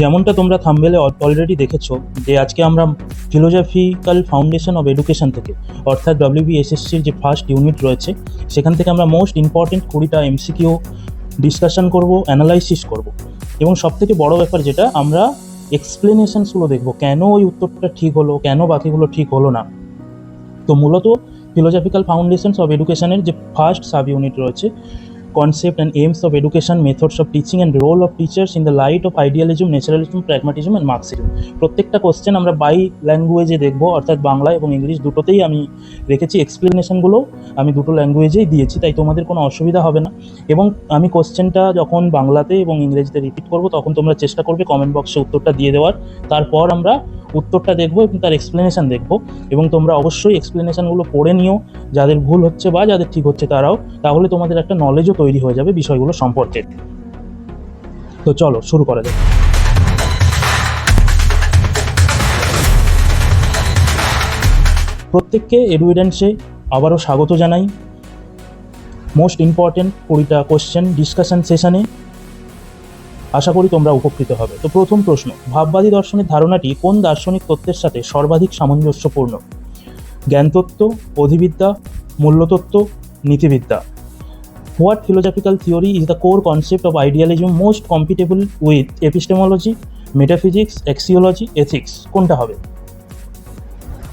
যেমনটা তোমরা থাম্বনেলে অলরেডি দেখেছো যে আজকে আমরা ফিলোসফিক্যাল ফাউন্ডেশন অফ এডুকেশন থেকে অর্থাৎ WBSSCর যে ফার্স্ট ইউনিট রয়েছে সেখান থেকে আমরা মোস্ট ইম্পর্টেন্ট 20টা MCQ ডিসকাশন করব, অ্যানালাইসিস করব, এবং সবথেকে বড় ব্যাপার যেটা আমরা এক্সপ্লেনেশনসগুলো দেখব, কেন ওই উত্তরটা ঠিক হলো, কেন বাকিগুলো ঠিক হলো না। তো মূলত ফিলোসফিক্যাল ফাউন্ডেশনস অফ এডুকেশনের যে ফার্স্ট সাব ইউনিট রয়েছে, concept and aims of education, methods of teaching and role of teachers in the light of idealism, naturalism, pragmatism and Marxism, প্রত্যেকটা কোশ্চেন আমরা বাই ল্যাঙ্গুয়েজে দেখব, অর্থাৎ বাংলা এবং ইংলিশ দুটোতেই আমি রেখেছি। এক্সপ্লেনেশনগুলো আমি দুটো ল্যাঙ্গুয়েজেই দিয়েছি, তাই তোমাদের কোনো অসুবিধা হবে না। এবং আমি কোশ্চেনটা যখন বাংলাতে এবং ইংরেজিতে রিপিট করব তখন তোমরা চেষ্টা করবে কমেন্ট বক্সে উত্তরটা দিয়ে দেওয়ার। তারপর আমরা উত্তরটা দেখব এবং তার এক্সপ্লেনেশন দেখব, এবং তোমরা অবশ্যই এক্সপ্লেনেশনগুলো পড়ে নিও, যাদের ভুল হচ্ছে বা যাদের ঠিক হচ্ছে তারাও, তাহলে তোমাদের একটা নলেজও তৈরি হয়ে যাবে বিষয়গুলো সম্পর্কে। তো চলো শুরু করা যাক। প্রত্যেককে এডুইডেন্সে আবারও স্বাগত জানাই। মোস্ট ইম্পর্টেন্ট 20টা কোশ্চেন ডিসকাশন সেশনে, আশা করি তোমরা উপকৃত হবে। তো প্রথম প্রশ্ন, ভাববাদী দর্শনের ধারণাটি কোন দার্শনিক তত্ত্বের সাথে সর্বাধিক সামঞ্জস্যপূর্ণ? জ্ঞানতত্ত্ব, অধিবিদ্যা, মূল্যতত্ত্ব, নীতিবিদ্যা। What philosophical theory is the core concept of idealism most compatible with epistemology, metaphysics, axiology, ethics? কোনটা হবে?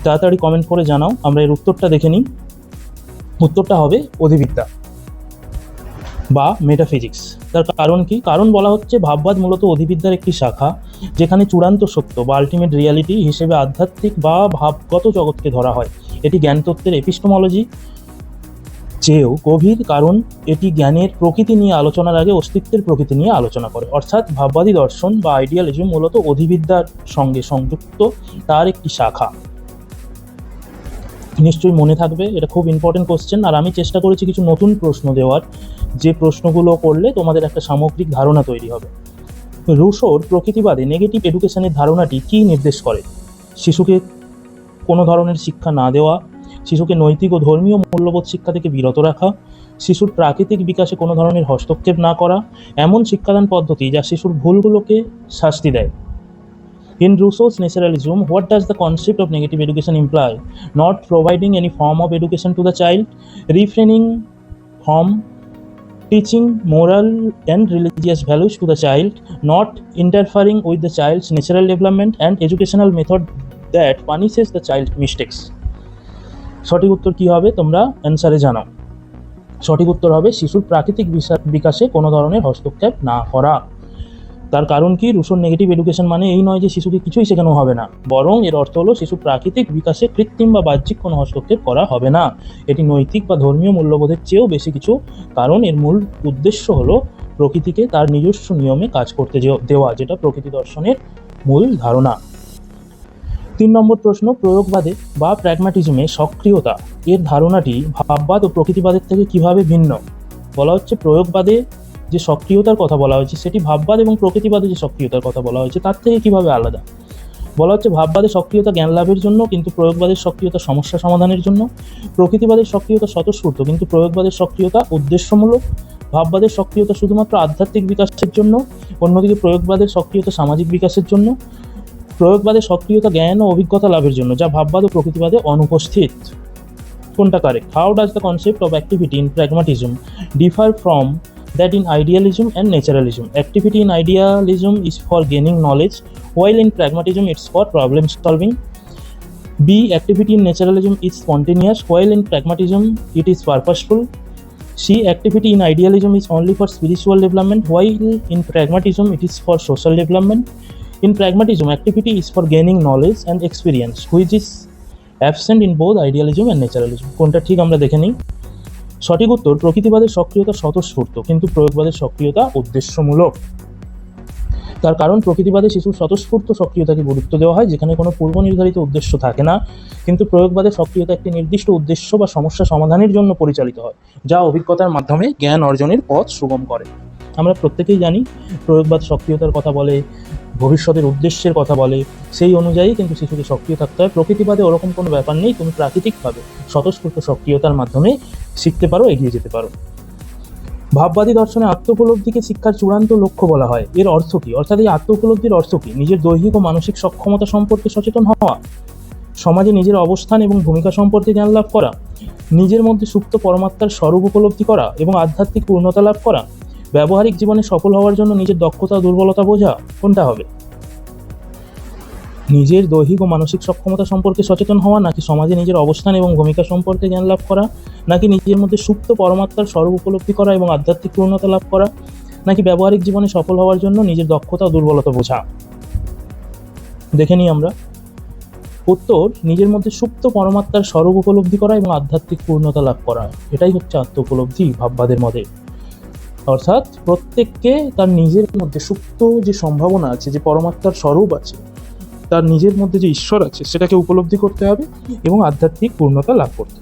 তাড়াতাড়ি কমেন্ট করে জানাও, আমরা এর উত্তরটা দেখে নিই। উত্তরটা হবে অধিবিদ্যা বা মেটাফিজিক্স। তার কারণ কি? কারণ বলা হচ্ছে ভাববাদ মূলত অধিবিদ্যার একটি শাখা, যেখানে চূড়ান্ত সত্য বা আলটিমেট রিয়ালিটি হিসেবে আধ্যাত্মিক বা ভাবগত জগৎকে ধরা হয়। এটি জ্ঞানতত্ত্বের এপিস্টেমোলজি চেয়েও গভীর, কারণ এটি জ্ঞানের প্রকৃতি নিয়ে আলোচনার আগে অস্তিত্বের প্রকৃতি নিয়ে আলোচনা করে। অর্থাৎ ভাববাদী দর্শন বা আইডিয়ালিজম মূলত অধিবিদ্যার সঙ্গে সংযুক্ত, তার একটি শাখা। নিশ্চয়ই মনে থাকবে, এটা খুব ইম্পর্টেন্ট কোশ্চেন। আর আমি চেষ্টা করেছি কিছু নতুন প্রশ্ন দেওয়ার, যে প্রশ্নগুলো করলে তোমাদের একটা সামগ্রিক ধারণা তৈরি হবে। রুশোর প্রকৃতিবাদে নেগেটিভ এডুকেশনের ধারণাটি কী নির্দেশ করে? শিশুকে কোনো ধরনের শিক্ষা না দেওয়া, শিশুকে নৈতিক ও ধর্মীয় মূল্যবোধ শিক্ষা থেকে বিরত রাখা, শিশুর প্রাকৃতিক বিকাশে কোনো ধরনের হস্তক্ষেপ না করা, এমন শিক্ষাদান পদ্ধতি যা শিশুর ভুলগুলোকে শাস্তি দেয়। In Rousseau's Naturalism, what does the concept of negative education imply? Not providing any form of education to the child, refraining from teaching moral and religious values to the child, not interfering with the child's natural development, and educational method that punishes the child's mistakes. সঠিক উত্তর কী হবে তোমরা অ্যান্সারে জানাও। সঠিক উত্তর হবে শিশুর প্রাকৃতিক বিকাশে কোনো ধরনের হস্তক্ষেপ না করা। তার কারণ কি? রুশোর নেগেটিভ এডুকেশন মানে এই নয় যে শিশুকে কিছুই শেখানো হবে না, বরং এর অর্থ হলো শিশুর প্রাকৃতিক বিকাশে কৃত্রিম বা বাহ্যিক কোনো হস্তক্ষেপ করা হবে না। এটি নৈতিক বা ধর্মীয় মূল্যবোধের চেয়েও বেশি কিছু, কারণ এর মূল উদ্দেশ্য হলো প্রকৃতিকে তার নিজস্ব নিয়মে কাজ করতে দেওয়া, যেটা প্রকৃতি দর্শনের মূল ধারণা। 3 নম্বর প্রশ্ন, প্রয়োগবাদে বা প্র্যাগম্যাটিজমে সক্রিয়তা এর ধারণাটি ভাববাদ ও প্রকৃতিবাদের থেকে কিভাবে ভিন্ন? বলা হচ্ছে প্রয়োগবাদে যে সক্রিয়তার কথা বলা হয়েছে সেটি ভাববাদ এবং প্রকৃতিবাদে যে সক্রিয়তার কথা বলা হয়েছে তার থেকে কিভাবে আলাদা। বলা হচ্ছে ভাববাদে সক্রিয়তা জ্ঞান লাভের জন্য, কিন্তু প্রয়োগবাদের সক্রিয়তা সমস্যা সমাধানের জন্য। প্রকৃতিবাদের সক্রিয়তা স্বতঃস্ফূর্ত, কিন্তু প্রয়োগবাদের সক্রিয়তা উদ্দেশ্যমূলক। ভাববাদের সক্রিয়তা শুধুমাত্র আধ্যাত্মিক বিকাশের জন্য, অন্যদিকে প্রয়োগবাদের সক্রিয়তা সামাজিক বিকাশের জন্য। প্রয়োগবাদের সক্রিয়তা জ্ঞান ও অভিজ্ঞতা লাভের জন্য, যা ভাববাদ ও প্রকৃতিবাদে অনুপস্থিত। কোনটা correct? How does the concept of activity in pragmatism differ from that in idealism and naturalism? Activity in idealism is for gaining knowledge, while in pragmatism it's for problem solving. B. Activity in naturalism is spontaneous, while in pragmatism it is purposeful. C. Activity in idealism is only for spiritual development, while in pragmatism it is for social development. In pragmatism, activity is for gaining knowledge and experience, which is absent in both idealism and naturalism. কোনটা ঠিক আমরা দেখে নিই। সঠিক উত্তর, প্রকৃতিবাদের সক্রিয়তা স্বতঃস্ফূর্ত, কিন্তু প্রয়োগবাদের সক্রিয়তা উদ্দেশ্যমূলক। তার কারণ প্রকৃতিবাদে শিশুর স্বতঃস্ফূর্ত সক্রিয়তাকে গুরুত্ব দেওয়া হয়, যেখানে কোনো পূর্ব নির্ধারিত উদ্দেশ্য থাকে না, কিন্তু প্রয়োগবাদের সক্রিয়তা একটি নির্দিষ্ট উদ্দেশ্য বা সমস্যা সমাধানের জন্য পরিচালিত হয়, যা অভিজ্ঞতার মাধ্যমে জ্ঞান অর্জনের পথ সুগম করে। আমরা প্রত্যেকেই জানি প্রয়োগবাদ সক্রিয়তার কথা বলে, ভবিষ্যতের উদ্দেশ্যের কথা বলে, সেই অনুযায়ী কিন্তু শিশুকে সক্রিয় থাকতে হয়। প্রকৃতিবাদে ওরকম কোনো ব্যাপার নেই, তুমি প্রাকৃতিকভাবে স্বতঃস্ফূর্ত সক্রিয়তার মাধ্যমে শিখতে পারো, এগিয়ে যেতে পারো। ভাববাদী দর্শনে আত্মোপলব্ধিকে শিক্ষার চূড়ান্ত লক্ষ্য বলা হয়। এর অর্থ কি? অর্থাৎ এই আত্মোপলব্ধির অর্থ কি? নিজের দৈহিক ও মানসিক সক্ষমতা সম্পর্কে সচেতন হওয়া, সমাজে নিজের অবস্থান এবং ভূমিকা সম্পর্কে জ্ঞান লাভ করা, নিজের মধ্যে সুপ্ত পরমাত্মার স্বরূপ উপলব্ধি করা এবং আধ্যাত্মিক পূর্ণতা লাভ করা, ব্যবহারিক জীবনে সফল হওয়ার জন্য নিজের দক্ষতা ও দুর্বলতা বোঝা। কোনটা হবে? নিজের দৈহিক ও মানসিক সক্ষমতা সম্পর্কে সচেতন হওয়া, নাকি সমাজে নিজের অবস্থান এবং ভূমিকা সম্পর্কে জ্ঞান লাভ করা, নাকি নিজের মধ্যে সুপ্ত পরমাত্মার স্বরূপ উপলব্ধি করা এবং আধ্যাত্মিক পূর্ণতা লাভ করা, নাকি ব্যবহারিক জীবনে সফল হওয়ার জন্য নিজের দক্ষতা ও দুর্বলতা বোঝা? দেখে নিই আমরা। উত্তর, নিজের মধ্যে সুপ্ত পরমাত্মার স্বরূপ উপলব্ধি করা এবং আধ্যাত্মিক পূর্ণতা লাভ করা। এটাই হচ্ছে আত্ম উপলব্ধি ভাববাদের মতে। অর্থাৎ প্রত্যেককে তার নিজের মধ্যে সুপ্ত যে সম্ভাবনা আছে, যে পরমাত্মার স্বরূপ আছে, তার নিজের মধ্যে যে ঈশ্বর আছে, সেটাকে উপলব্ধি করতে হবে এবং আধ্যাত্মিক পূর্ণতা লাভ করতে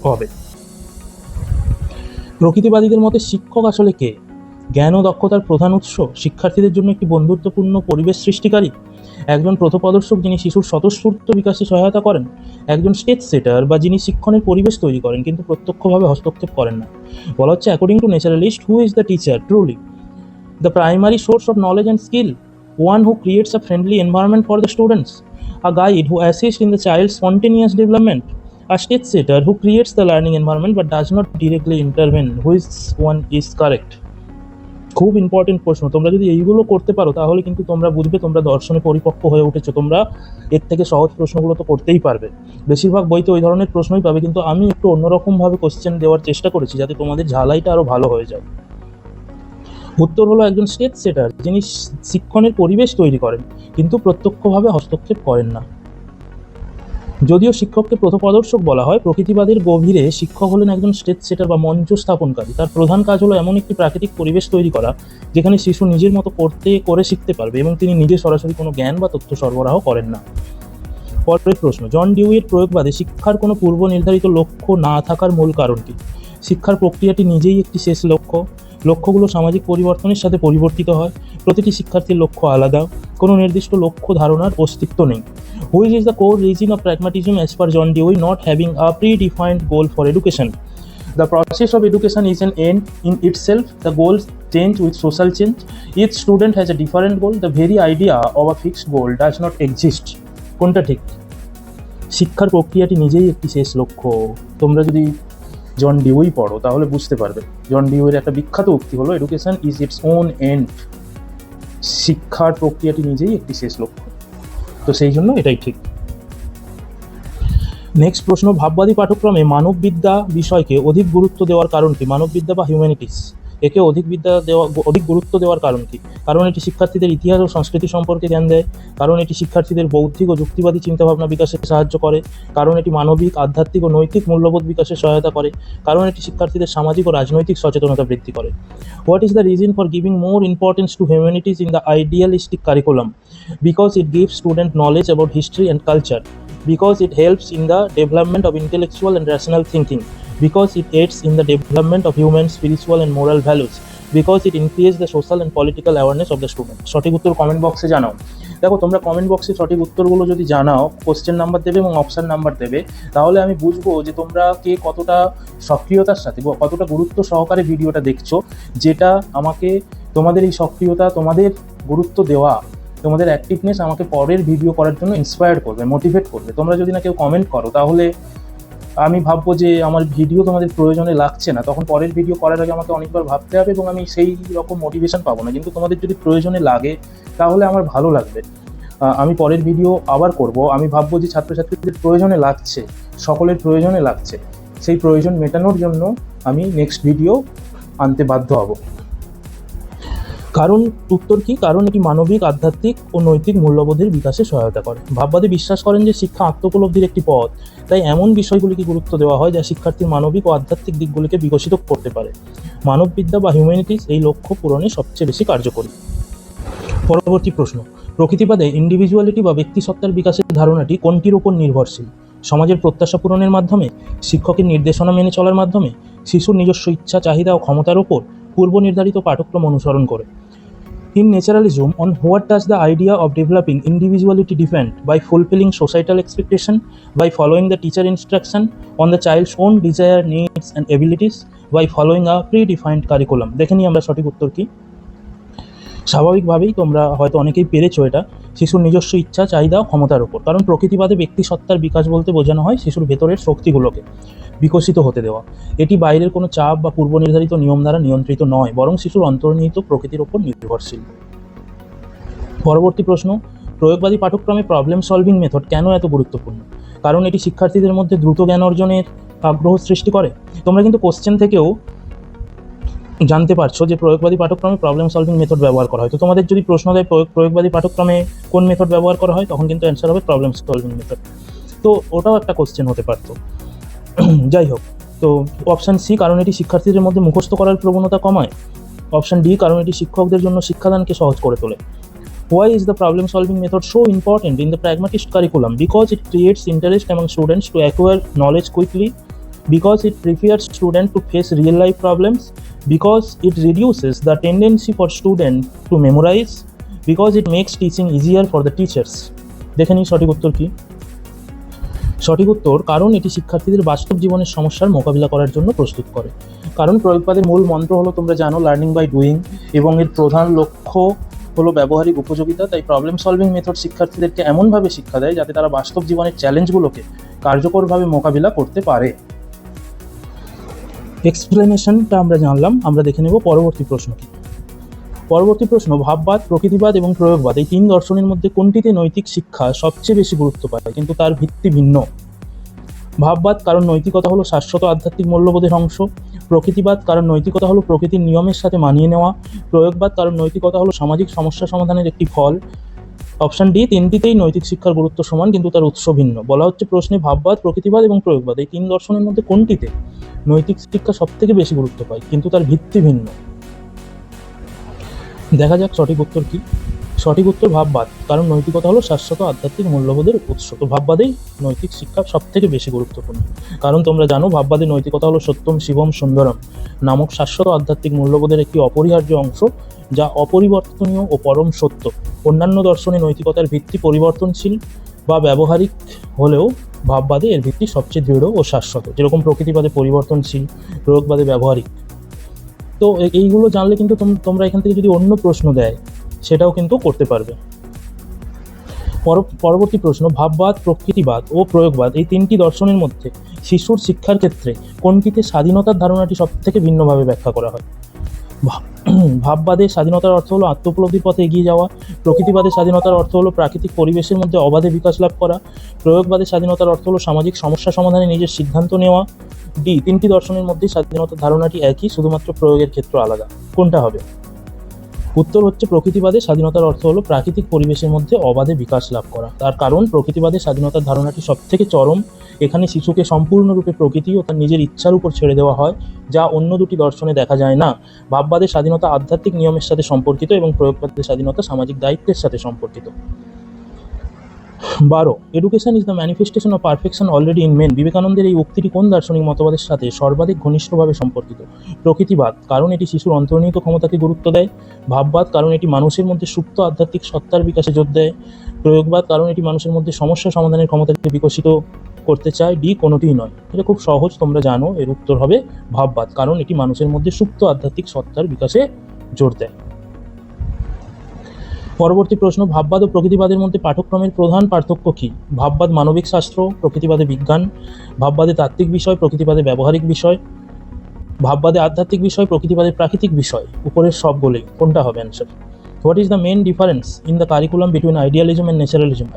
হবে। প্রকৃতিবাদীদের মতে শিক্ষক আসলে কে? জ্ঞান ও দক্ষতার প্রধান উৎস, শিক্ষার্থীদের জন্য একটি বন্ধুত্বপূর্ণ পরিবেশ সৃষ্টিকারী, একজন পথপ্রদর্শক যিনি শিশুর স্বতঃস্ফূর্ত বিকাশে সহায়তা করেন, একজন স্টেজ সেটার বা যিনি শিক্ষণের পরিবেশ তৈরি করেন কিন্তু প্রত্যক্ষভাবে হস্তক্ষেপ করেন না। বলা হচ্ছে, according to naturalist, who is the teacher truly? The primary source of knowledge and skill, one who creates a friendly environment for the students, a guide who assists in the child's spontaneous development, a stage setter who creates the learning environment but does not directly intervene. Which one is correct? খুব important প্রশ্ন। তোমরা যদি এইগুলো করতে পারো তাহলে কিন্তু তোমরা বুঝবে তোমরা দর্শনে পরিপক্ক হয়ে উঠেছো। তোমরা এর থেকে সহজ প্রশ্নগুলো তো করতেই পারবে। বেশিরভাগ বইতে ওই ধরনের প্রশ্নই পাবে, কিন্তু আমি একটু অন্যরকমভাবে কোশ্চেন দেওয়ার চেষ্টা করেছি যাতে তোমাদের ঝালাইটা আরও ভালো হয়ে যায়। উত্তর হলো একজন স্টেজ সেটার, যিনি শিক্ষণের পরিবেশ তৈরি করেন কিন্তু প্রত্যক্ষভাবে হস্তক্ষেপ করেন না। যদিও শিক্ষককে পথপ্রদর্শক বলা হয়, প্রকৃতিবাদের গভীরে শিক্ষক হলেন একজন স্টেজ সেটার বা মঞ্চ স্থাপনকারী। তার প্রধান কাজ হলো এমন একটি প্রাকৃতিক পরিবেশ তৈরি করা যেখানে শিশু নিজের মতো করে শিখতে পারবে এবং তিনি নিজে সরাসরি কোনো জ্ঞান বা তথ্য সরবরাহ করেন না। পরের প্রশ্ন, জন ডিউইর প্রয়োগবাদে শিক্ষার কোনো পূর্ব নির্ধারিত লক্ষ্য না থাকার মূল কারণ কি? শিক্ষার প্রক্রিয়াটি নিজেই একটি শেষ লক্ষ্য। লক্ষ্যগুলো সামাজিক পরিবর্তনের সাথে পরিবর্তিত হয়। প্রতিটি শিক্ষার্থীর লক্ষ্য আলাদা। কোনো নির্দিষ্ট লক্ষ্য ধারণার অস্তিত্ব নেই। Which is the core reason of pragmatism as per John Dewey not having a predefined goal for education? The process of education is an end in itself. The goals change with social change. Each student has a different goal. The very idea of a fixed goal does not exist. কোনটা ঠিক? শিক্ষার প্রক্রিয়াটি নিজেই একটি শেষ লক্ষ্য। তোমরা যদি জন ডিউই পড়ো তাহলে বুঝতে পারবে। জন ডিউইর একটা বিখ্যাত উক্তি হলো, education is its own end. শিক্ষার প্রক্রিয়াটি নিজেই একটি শেষ লক্ষ্য, তো সেই জন্য এটাই ঠিক। নেক্সট প্রশ্ন, ভাববাদী পাঠ্যক্রমে মানববিদ্যা বিষয়কে অধিক গুরুত্ব দেওয়ার কারণ কি? মানববিদ্যা বা হিউম্যানিটিস, একে অধিক গুরুত্ব দেওয়ার কারণ কি? কারণ এটি শিক্ষার্থীদের ইতিহাস ও সংস্কৃতি সম্পর্কে জ্ঞান দেয়, কারণ এটি শিক্ষার্থীদের বৌদ্ধিক ও যুক্তিবাদী চিন্তাভাবনা বিকাশে সাহায্য করে, কারণ এটি মানবিক, আধ্যাত্মিক ও নৈতিক মূল্যবোধ বিকাশে সহায়তা করে, কারণ এটি শিক্ষার্থীদের সামাজিক ও রাজনৈতিক সচেতনতা বৃদ্ধি করে। What is the reason for giving more importance two humanities in the idealistic curriculum? Because it gives student knowledge about history and culture, because it helps in the development of intellectual and rational thinking, because it aids in the development of human spiritual and moral values, because it increases the social and political awareness of the student. সঠিক উত্তর comment বক্সে জানাও। দেখো, তোমরা comment বক্সে সঠিক উত্তরগুলো যদি জানাও, কোশ্চেন নাম্বার দেবে এবং অপশান নাম্বার দেবে, তাহলে আমি বুঝবো যে তোমরা কে কতটা সক্রিয়তার সাথে কতটা গুরুত্ব সহকারে ভিডিওটা দেখছো, যেটা আমাকে তোমাদের এই সক্রিয়তা, তোমাদের গুরুত্ব দেওয়া, তোমাদের অ্যাক্টিভনেস আমাকে পরের ভিডিও করার জন্য ইন্সপায়ার করবে, মোটিভেট করবে। তোমরা যদি না কেউ কমেন্ট করো তাহলে আমি ভাববো যে আমার ভিডিও তোমাদের প্রয়োজনে লাগছে না, তখন পরের ভিডিও করার আগে আমাকে অনেকবার ভাবতে হবে এবং আমি সেই রকম মোটিভেশন পাবো না। কিন্তু তোমাদের যদি প্রয়োজনে লাগে তাহলে আমার ভালো লাগবে, আমি পরের ভিডিও আবার করব। আমি ভাববো যে ছাত্রছাত্রীদের প্রয়োজনে লাগছে, সকলের প্রয়োজনে লাগছে, সেই প্রয়োজন মেটানোর জন্য আমি নেক্সট ভিডিও আনতে বাধ্য হব। কারণ উত্তর কি? কারণ এটি মানবিক, আধ্যাত্মিক ও নৈতিক মূল্যবোধের বিকাশে সহায়তা করে। ভাববাদী বিশ্বাস করেন যে শিক্ষা আত্মোপলব্ধির একটি পথ, তাই এমন বিষয়গুলিকে গুরুত্ব দেওয়া হয় যা শিক্ষার্থীর মানবিক ও আধ্যাত্মিক দিকগুলিকে বিকশিত করতে পারে। মানববিদ্যা বা হিউম্যানিটিস এই লক্ষ্য পূরণে সবচেয়ে বেশি কার্যকরী। পরবর্তী প্রশ্ন, প্রকৃতিবাদে ইন্ডিভিজুয়ালিটি বা ব্যক্তিসত্তার বিকাশের ধারণাটি কোনটির উপর নির্ভরশীল? সমাজের প্রত্যাশা পূরণের মাধ্যমে, শিক্ষকের নির্দেশনা মেনে চলার মাধ্যমে, শিশুর নিজস্ব ইচ্ছা, চাহিদা ও ক্ষমতার উপর, পূর্ব নির্ধারিত পাঠ্যক্রম অনুসরণ করে। In naturalism, on what does the idea of developing individuality depend? By fulfilling societal expectation, by following the teacher instruction, on the child's own desire, needs and abilities, by following a predefined curriculum. দেখে নিই আমরা সঠিক উত্তর কী। স্বাভাবিকভাবেই তোমরা হয়তো অনেকেই পেরেছো এটা, শিশুর নিজস্ব ইচ্ছা, চাহিদা, ক্ষমতার উপর। কারণ প্রকৃতিবাদে ব্যক্তি সত্তার বিকাশ বলতে বোঝানো হয় শিশুর ভেতরের শক্তিগুলোকে বিকশিত হতে দেওয়া। এটি বাইরের কোনো চাপ বা পূর্ব নির্ধারিত নিয়ম দ্বারা নিয়ন্ত্রিত নয়, বরং শিশুর অন্তর্নিহিত প্রকৃতির ওপর নির্ভরশীল। পরবর্তী প্রশ্ন, প্রয়োগবাদী পাঠ্যক্রমে প্রবলেম সলভিং মেথড কেন এত গুরুত্বপূর্ণ? কারণ এটি শিক্ষার্থীদের মধ্যে দ্রুত জ্ঞান অর্জনের আগ্রহ সৃষ্টি করে। তোমরা কিন্তু কোশ্চেন থেকেও জানতে পারছো যে প্রয়োগবাদী পাঠ্যক্রমে প্রবলেম সলভিং মেথড ব্যবহার করা হয়। তো তোমাদের যদি প্রশ্ন দেয় প্রয়োগবাদী পাঠ্যক্রমে কোন মেথড ব্যবহার করা হয়, তখন কিন্তু অ্যান্সার হবে প্রবলেম সলভিং মেথড। তো ওটাও একটা কোশ্চেন হতে পারতো। যাই হোক, তো অপশান সি, কারণ এটি শিক্ষার্থীদের মধ্যে মুখস্থ করার প্রবণতা কমায়। অপশান ডি, কারণ এটি শিক্ষকদের জন্য শিক্ষাদানকে সহজ করে তোলে। Why is the problem solving method so important in the pragmatist curriculum? Because it creates interest among students to acquire knowledge quickly, because it prepares students to face real life problems, because it reduces the tendency for students to memorize, because it makes teaching easier for the teachers. দেখে নিই সঠিক উত্তর কি। সঠিক উত্তর, কারণ এটি শিক্ষার্থীদের বাস্তব জীবনের সমস্যার মোকাবিলা করার জন্য প্রস্তুত করে। কারণ প্রয়োগবাদের মূল মন্ত্র হলো, তোমরা জানো, লার্নিং বাই ডুইং, এবং এর প্রধান লক্ষ্য হলো ব্যবহারিক উপযোগিতা। তাই প্রবলেম সলভিং মেথড শিক্ষার্থীদেরকে এমনভাবে শিক্ষা দেয় যাতে তারা বাস্তব জীবনের চ্যালেঞ্জগুলোকে কার্যকরভাবে মোকাবিলা করতে পারে। এক্সপ্লেনেশনটা আমরা জানলাম, আমরা দেখে নেব পরবর্তী প্রশ্ন কি। পরবর্তী প্রশ্ন, ভাববাদ, প্রকৃতিবাদ এবং প্রয়োগবাদ এই তিন দর্শনের মধ্যে কোনটিতে নৈতিক শিক্ষা সবচেয়ে বেশি গুরুত্ব পায় কিন্তু তার ভিত্তি ভিন্ন? ভাববাদ, কারণ নৈতিকতা হলো শাশ্বত আধ্যাত্মিক মূল্যবোধের অংশ। প্রকৃতিবাদ, কারণ নৈতিকতা হলো প্রকৃতির নিয়মের সাথে মানিয়ে নেওয়া। প্রয়োগবাদ, কারণ নৈতিকতা হলো সামাজিক সমস্যা সমাধানের একটি ফল। অপশান ডি, তিনটিতেই নৈতিক শিক্ষার গুরুত্ব সমান কিন্তু তার উৎস ভিন্ন। বলা হচ্ছে প্রশ্নে ভাববাদ, প্রকৃতিবাদ এবং প্রয়োগবাদ এই তিন দর্শনের মধ্যে কোনটিতে নৈতিক শিক্ষা সবথেকে বেশি গুরুত্ব পায় কিন্তু তার ভিত্তি ভিন্ন। দেখা যাক সঠিক উত্তর কি। সঠিক উত্তর ভাববাদ, কারণ নৈতিকতা হলো শাশ্বত আধ্যাত্মিক মূল্যবোধের উৎস। তো ভাববাদেই নৈতিক শিক্ষা সবথেকে বেশি গুরুত্বপূর্ণ। কারণ তোমরা জানো, ভাববাদের নৈতিকতা হলো সত্যম শিবম সুন্দরম নামক শাশ্বত আধ্যাত্মিক মূল্যবোধের একটি অপরিহার্য অংশ, যা অপরিবর্তনীয় ও পরম সত্য। অন্যান্য দর্শনে নৈতিকতার ভিত্তি পরিবর্তনশীল বা ব্যবহারিক হলেও ভাববাদে এর ভিত্তি সবচেয়ে দৃঢ় ও শাশ্বত। যেরকম প্রকৃতিবাদে পরিবর্তনশীল, প্রয়োগবাদে ব্যবহারিক। তো এইগুলো জানলে কিন্তু তোমরা এখান থেকে যদি অন্য প্রশ্ন দেয় সেটাও কিন্তু করতে পারবে। পরবর্তী প্রশ্ন, ভাববাদ, প্রকৃতিবাদ ও প্রয়োগবাদ এই তিনটি দর্শনের মধ্যে শিশুর শিক্ষার ক্ষেত্রে কোনটিতে স্বাধীনতার ধারণাটি সবথেকে ভিন্নভাবে ব্যাখ্যা করা হয়? ভাববাদে স্বাধীনতার অর্থ হলো আত্মোপলব্ধির পথে এগিয়ে যাওয়া। প্রকৃতিবাদে স্বাধীনতার অর্থ হলো প্রাকৃতিক পরিবেশের মধ্যে অবাধে বিকাশ লাভ করা। প্রয়োগবাদে স্বাধীনতার অর্থ হলো সামাজিক সমস্যা সমাধানে নিজের সিদ্ধান্ত নেওয়া। ডি, তিনটি দর্শনের মধ্যে স্বাধীনতার ধারণাটি একই, শুধুমাত্র প্রয়োগের ক্ষেত্র আলাদা। কোনটা হবে? উত্তর হচ্ছে প্রকৃতিবাদে স্বাধীনতার অর্থ হলো প্রাকৃতিক পরিবেশের মধ্যে অবাধে বিকাশ লাভ করা। তার কারণ প্রকৃতিবাদে স্বাধীনতার ধারণাটি সবথেকে চরম। এখানে শিশুকে সম্পূর্ণরূপে প্রকৃতি ও তার নিজের ইচ্ছার উপর ছেড়ে দেওয়া হয়, যা অন্য দুটি দর্শনে দেখা যায় না। ভাববাদে স্বাধীনতা আধ্যাত্মিক নিয়মের সাথে সম্পর্কিত এবং প্রয়োগবাদে স্বাধীনতা সামাজিক দায়িত্বের সাথে সম্পর্কিত। 12, education is the manifestation of perfection already in men. বিবেকানন্দের এই উক্তিটি কোন দার্শনিক মতবাদের সাথে সর্বাধিক ঘনিষ্ঠভাবে সম্পর্কিত? প্রকৃতিবাদ, কারণ এটি শিশুর অন্তর্নিহিত ক্ষমতাকে গুরুত্ব দেয়। ভাববাদ, কারণ এটি মানুষের মধ্যে সুপ্ত আধ্যাত্মিক সত্তার বিকাশে জোর দেয়। প্রয়োগবাদ, কারণ এটি মানুষের মধ্যে সমস্যা সমাধানের ক্ষমতাকে বিকশিত করতে চায়। ডি, কোনোটিই নয়। এটা খুব সহজ, তোমরা জানো, এর উত্তর হবে ভাববাদ, কারণ এটি মানুষের মধ্যে সুপ্ত আধ্যাত্মিক সত্তার বিকাশে জোর দেয়। পরবর্তী প্রশ্ন, ভাববাদ ও প্রকৃতিবাদের মধ্যে পাঠ্যক্রমের প্রধান পার্থক্য কী? ভাববাদ মানবিক শাস্ত্র, প্রকৃতিবাদে বিজ্ঞান। ভাববাদে তাত্ত্বিক বিষয়, প্রকৃতিবাদে ব্যবহারিক বিষয়। ভাববাদে আধ্যাত্মিক বিষয়, প্রকৃতিবাদে প্রাকৃতিক বিষয়। উপরের সবগুলোই, কোনটা হবে answer? What is the main difference in the curriculum between idealism and naturalism?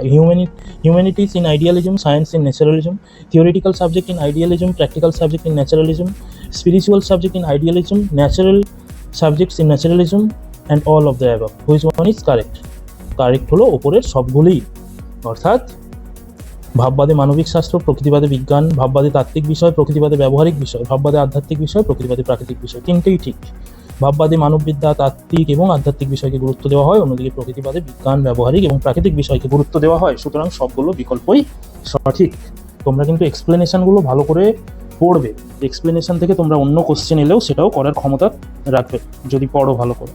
Humanities in idealism, science in naturalism, theoretical subject in idealism, practical subject in naturalism, spiritual subject in idealism, natural subjects in naturalism, and all of the above. Which one is correct? Correct হলো উপরের সবগুলোই, অর্থাৎ ভাববাদে মানবিক শাস্ত্র, প্রকৃতিবাদে বিজ্ঞান, ভাববাদে তাত্ত্বিক বিষয়, প্রকৃতিবাদে ব্যবহারিক বিষয়, ভাববাদে আধ্যাত্মিক বিষয়, প্রকৃতিবাদে প্রাকৃতিক বিষয়। তিনটেই ঠিক। ভাববাদে মানববিদ্যা, তাত্ত্বিক এবং আধ্যাত্মিক বিষয়কে গুরুত্ব দেওয়া হয়, অন্যদিকে প্রকৃতিবাদে বিজ্ঞান, ব্যবহারিক এবং প্রাকৃতিক বিষয়কে গুরুত্ব দেওয়া হয়। সুতরাং সবগুলো বিকল্পই সঠিক। তোমরা কিন্তু এক্সপ্লেনেশনগুলো ভালো করে পড়বে। এক্সপ্লেনেশন থেকে তোমরা অন্য কোশ্চেন এলেও সেটাও করার ক্ষমতা রাখবে যদি পড়ো ভালো করে।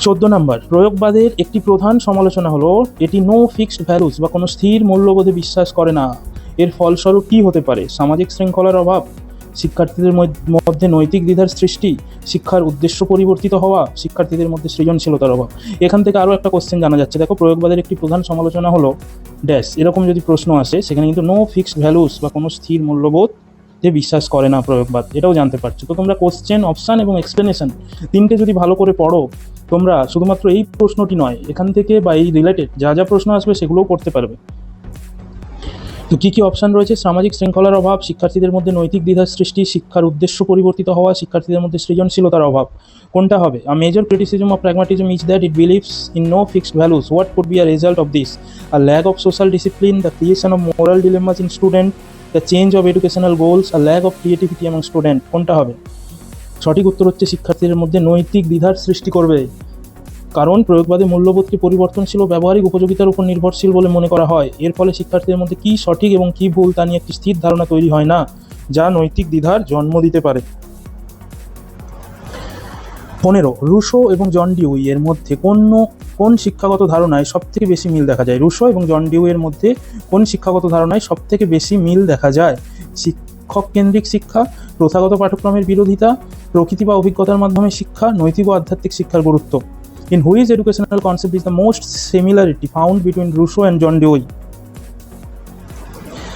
14 নম্বর, প্রয়োগবাদের একটি প্রধান সমালোচনা হলো এটি নো ফিক্সড ভ্যালুস বা কোনো স্থির মূল্যবোধে বিশ্বাস করে না। এর ফলস্বরূপ কী হতে পারে? সামাজিক শৃঙ্খলার অভাব, শিক্ষার্থীদের মধ্যে নৈতিক দ্বিধার সৃষ্টি, শিক্ষার উদ্দেশ্য পরিবর্তিত হওয়া, শিক্ষার্থীদের মধ্যে সৃজনশীলতার অভাব। এখান থেকে আরও একটা কোশ্চেন জানা যাচ্ছে, দেখো প্রয়োগবাদের একটি প্রধান সমালোচনা হলো ড্যাশ, এরকম যদি প্রশ্ন আসে সেখানে কিন্তু নো ফিক্সড ভ্যালুস বা কোনো স্থির মূল্যবোধ যে বিশ্বাস করে না প্রয়োগবাদ, এটাও জানতে পারছো। তো তোমরা কোশ্চেন, অপশান এবং এক্সপ্লেনেশন তিনটে যদি ভালো করে পড়ো, তোমরা শুধুমাত্র এই প্রশ্নটি নয়, এখান থেকে বা এই রিলেটেড যা যা প্রশ্ন আসবে সেগুলোও করতে পারবে। তো কী কী অপশান রয়েছে? সামাজিক শৃঙ্খলার অভাব, শিক্ষার্থীদের মধ্যে নৈতিক দ্বিধার সৃষ্টি, শিক্ষার উদ্দেশ্য পরিবর্তিত হওয়া, শিক্ষার্থীদের মধ্যে সৃজনশীলতার অভাব। কোনটা হবে? A major criticism of pragmatism is that it believes in no fixed values. What could be a result of this? A lack of social discipline, the creation of moral dilemmas in student, the change of educational goals, a lack of creativity among student. কোনটা হবে? সঠিক উত্তর হচ্ছে শিক্ষার্থীদের মধ্যে নৈতিক দ্বিধার সৃষ্টি করবে, কারণ প্রয়োগবাদী মূল্যবোধটি পরিবর্তনশীল ও ব্যবহারিক উপযোগিতার উপর নির্ভরশীল বলে মনে করা হয়। এর ফলে শিক্ষার্থীদের মধ্যে কী সঠিক এবং কী ভুল তা নিয়ে একটি স্থির ধারণা তৈরি হয় না, যা নৈতিক দ্বিধার জন্ম দিতে পারে। 15, রুশো এবং জন ডিউই এর মধ্যে কোন শিক্ষাগত ধারণায় সবথেকে বেশি মিল দেখা যায়? রুশো এবং জন ডিউই এর মধ্যে কোন শিক্ষাগত ধারণায় সবথেকে বেশি মিল দেখা যায়? শিক্ষক কেন্দ্রিক শিক্ষা, প্রথাগত পাঠ্যক্রমের বিরোধিতা, প্রকৃতি বা অভিজ্ঞতার মাধ্যমে শিক্ষা, নৈতিক ও আধ্যাত্মিক শিক্ষার গুরুত্ব। In which educational concept is the most similarity found between Rousseau and John Dewey?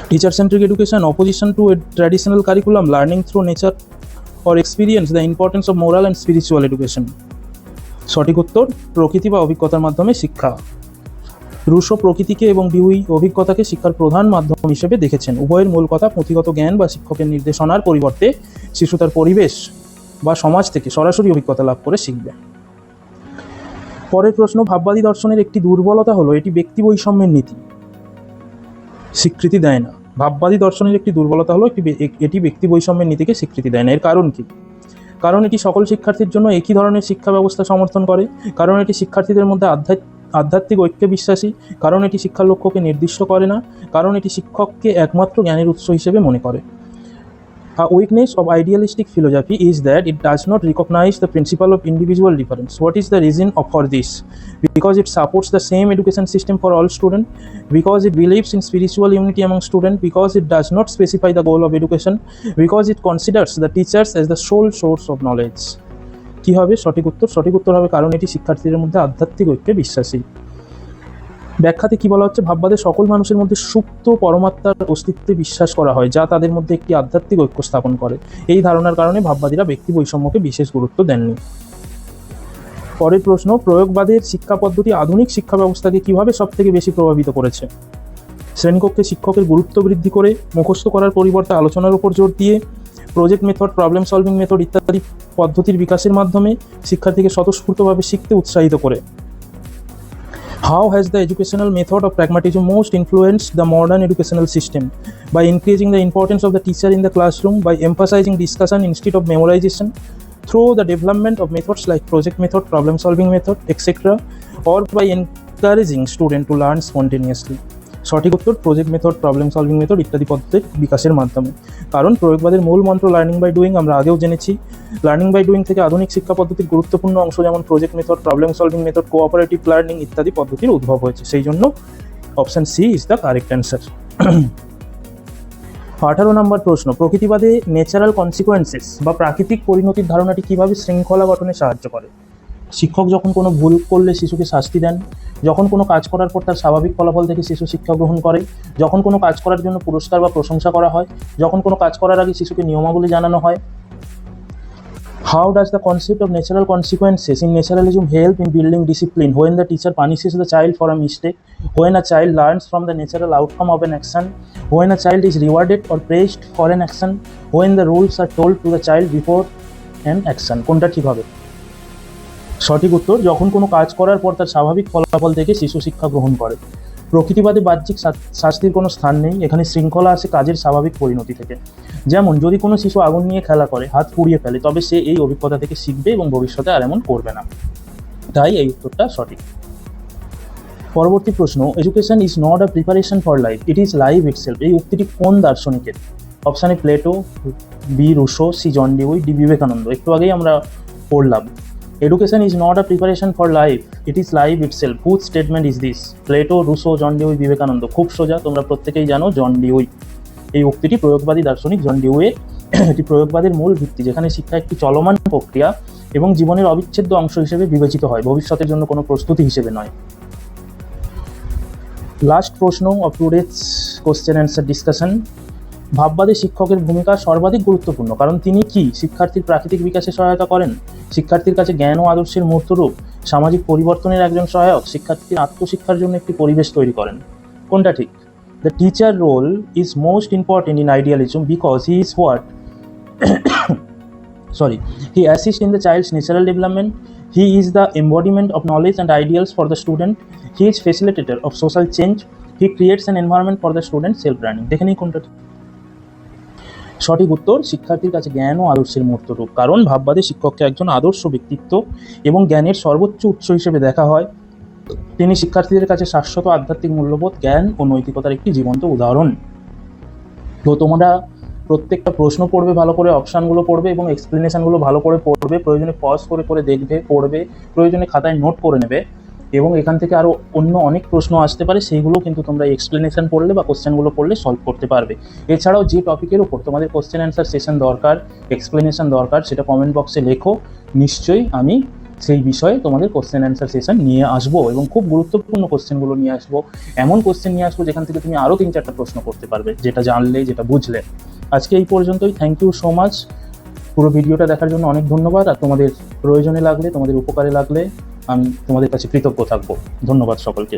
Teacher-centric education, opposition to a traditional curriculum, learning through nature or experience, the importance of moral and spiritual education. সঠিক উত্তর প্রকৃতি বা অভিজ্ঞতার মাধ্যমে শিক্ষা। Russo প্রকৃতিকে এবং dewy অভিজ্ঞতাকে শিক্ষার প্রধান মাধ্যম হিসেবে দেখেছেন। উভয়ের মূল কথা পুঁথিগত জ্ঞান বা শিক্ষকের নির্দেশনার পরিবর্তে শিশু তার পরিবেশ বা সমাজ থেকে সরাসরি অভিজ্ঞতা লাভ করে শিখবে। পরের প্রশ্ন, ভাববাদী দর্শনের একটি দুর্বলতা হলো এটি ব্যক্তি বৈষম্যের নীতি স্বীকৃতি দেয় না। ভাববাদী দর্শনের একটি দুর্বলতা হলো এটি ব্যক্তি বৈষম্যের নীতিকে স্বীকৃতি দেয় না। এর কারণ কি? কারণ এটি সকল শিক্ষার্থীর জন্য একই ধরনের শিক্ষা ব্যবস্থা সমর্থন করে, কারণ এটি শিক্ষার্থীদের মধ্যে আধ্যাত্মিক ঐক্যে বিশ্বাসী, কারণ এটি শিক্ষার লক্ষ্যকে নির্দিষ্ট করে না, কারণ এটি শিক্ষককে একমাত্র জ্ঞানের উৎস হিসেবে মনে করে। A weakness of idealistic philosophy is that it does not recognize the principle of individual difference. What is the reason for this? Because it supports the same education system for all students, because it believes in spiritual unity among students, because it does not specify the goal of education, because it considers the teachers as the sole source of knowledge. কি হবে সঠিক উত্তর? সঠিক উত্তর হবে কারণ এটি শিক্ষার্থীদের মধ্যে আধ্যাত্মিক ঐক্যে বিশ্বাসী। ব্যাখ্যাতে কি বলা হচ্ছে? ভাববাদে সকল মানুষের মধ্যে সুপ্ত পরমাত্মার অস্তিত্বে বিশ্বাস করা হয়, যা তাদের মধ্যে একটি আধ্যাত্মিক ঐক্য স্থাপন করে। এই ধারণার কারণে ভাববাদীরা ব্যক্তি বৈষম্যকে বিশেষ গুরুত্ব দেননি। পরের প্রশ্ন, প্রয়োগবাদের শিক্ষা পদ্ধতি আধুনিক শিক্ষা ব্যবস্থাকে কিভাবে সবথেকে বেশি প্রভাবিত করেছে? শ্রেণীকক্ষে শিক্ষকের গুরুত্ব বৃদ্ধি করে, মুখস্থ করার পরিবর্তে আলোচনার উপর জোর দিয়ে, project method, problem solving method ইত্যাদি পদ্ধতির বিকাশের মাধ্যমে, শিক্ষার্থীকে স্বতঃস্ফূর্তভাবে শিখতে উৎসাহিত করে। How has the educational method of pragmatism most influenced the modern educational system? By increasing the importance of the teacher in the classroom, by emphasizing discussion instead of memorization, through the development of methods like project method, problem solving method, etc., or by encouraging students to learn spontaneously. সঠিক উত্তর project method, problem solving method ইত্যাদি পদ্ধতির বিকাশের মাধ্যমে। কারণ প্রয়োগবাদের মূল মন্ত্র learning by doing, আমরা আগেও জেনেছি। লার্নিং বাই ডুইং থেকে আধুনিক শিক্ষা পদ্ধতির গুরুত্বপূর্ণ অংশ যেমন project method, problem solving method, cooperative learning ইত্যাদি পদ্ধতির উদ্ভব হয়েছে। সেই জন্য option C is the correct answer. 18 number প্রশ্ন, প্রকৃতিবাদে ন্যাচারাল কনসিকোয়েন্সেস বা প্রাকৃতিক পরিণতির ধারণাটি কীভাবে শৃঙ্খলা গঠনে সাহায্য করে? শিক্ষক যখন কোনো ভুল করলে শিশুকে শাস্তি দেন, যখন কোনো কাজ করার পর তার স্বাভাবিক ফলাফল থেকে শিশু শিক্ষা গ্রহণ করে, যখন কোনো কাজ করার জন্য পুরস্কার বা প্রশংসা করা হয়, যখন কোনো কাজ করার আগে শিশুকে নিয়মাবলী জানানো হয়। How does the concept of natural consequences in naturalism help in building discipline? When the teacher punishes the child for a mistake, when a child learns from the natural outcome of an action, when a child is rewarded or praised for an action, when the rules are told to the child before an action. কোনটা ঠিক হবে? সঠিক উত্তর যখন কোনো কাজ করার পর তার স্বাভাবিক ফলাফল থেকে শিশু শিক্ষা গ্রহণ করে। প্রকৃতিবাদে বাহ্যিক শাস্তির কোনো স্থান নেই, এখানে শৃঙ্খলা আসে কাজের স্বাভাবিক পরিণতি থেকে। যেমন যদি কোনো শিশু আগুন নিয়ে খেলা করে, হাত পুড়িয়ে ফেলে, তবে সে এই অভিজ্ঞতা থেকে শিখবে এবং ভবিষ্যতে আর এমন করবে না। তাই এই উত্তরটা সঠিক। পরবর্তী প্রশ্ন, education is not a preparation for life, it is life itself. এই উক্তিটি কোন দার্শনিকের? Option A Plato, B Rousseau, C John Dewey, D Vivekananda. একটু আগেই আমরা পড়লাম। Education is not a preparation for life, it is life itself. Whose statement is this? Plato, Rousseau, John Dewey, Vivekananda. খুব সোজা, তোমরা প্রত্যেকেই জানো জন ডিউই। এই উক্তিটি প্রয়োগবাদী দার্শনিক জন ডিউইয়ের এটি প্রয়োগবাদের মূল ভিত্তি, যেখানে শিক্ষা একটি চলমান প্রক্রিয়া এবং জীবনের অবিচ্ছেদ্য অংশ হিসেবে বিবেচিত হয়, ভবিষ্যতের জন্য কোনো প্রস্তুতি হিসেবে নয়। লাস্ট প্রশ্ন of today's question answer discussion. ভাববাদী শিক্ষকের ভূমিকা সর্বাধিক গুরুত্বপূর্ণ, কারণ তিনি কি শিক্ষার্থীর প্রাকৃতিক বিকাশে সহায়তা করেন, শিক্ষার্থীর কাছে জ্ঞান ও আদর্শের মূর্তরূপ, সামাজিক পরিবর্তনের একজন সহায়ক, শিক্ষার্থীর আত্মশিক্ষার জন্য একটি পরিবেশ তৈরি করেন। কোনটা ঠিক? The teacher role is most important in idealism because he is what he assists in the child's natural development, he is the embodiment of knowledge and ideals for the student, he is facilitator of social change, he creates an environment for the student self-learning। দেখে নিই কোনটা ঠিক। সঠিক উত্তর শিক্ষার্থীর কাছে জ্ঞান ও আদর্শের মূর্তরূপ, কারণ ভাববাদী শিক্ষককে একজন আদর্শ ব্যক্তিত্ব এবং জ্ঞানের সর্বোচ্চ উৎস হিসেবে দেখা হয়। তিনি শিক্ষার্থীদের কাছে শাশ্বত আধ্যাত্মিক মূল্যবোধ, জ্ঞান ও নৈতিকতার একটি জীবন্ত উদাহরণ। তো তোমরা প্রত্যেকটা প্রশ্ন পড়বে, ভালো করে অপশানগুলো পড়বে এবং এক্সপ্লেনেশনগুলো ভালো করে পড়বে, প্রয়োজনে পজ করে করে দেখবে, পড়বে, প্রয়োজনে খাতায় নোট করে নেবে, এবং এখান থেকে আরও অন্য অনেক প্রশ্ন আসতে পারে, সেইগুলো কিন্তু তোমরা এক্সপ্লেনেশন পড়লে বা কোশ্চেনগুলো পড়লে সলভ করতে পারবে। এছাড়াও যে টপিকের উপর তোমাদের কোশ্চেন অ্যান্সার সেশন দরকার, এক্সপ্লেনেশন দরকার, সেটা কমেন্ট বক্সে লেখো, নিশ্চয়ই আমি সেই বিষয়ে তোমাদের কোশ্চেন অ্যান্সার সেশন নিয়ে আসবো এবং খুব গুরুত্বপূর্ণ কোশ্চেনগুলো নিয়ে আসবো, এমন কোশ্চেন নিয়ে আসবো যেখান থেকে তুমি আরও 3-4টা প্রশ্ন করতে পারবে, যেটা জানলে, যেটা বুঝলে। আজকে এই পর্যন্তই। Thank you so much. পুরো ভিডিওটা দেখার জন্য অনেক ধন্যবাদ। আর তোমাদের প্রয়োজনে লাগলে, তোমাদের উপকারে লাগলে আমি তোমাদের কাছে কৃতজ্ঞ থাকবো। ধন্যবাদ সকলকে।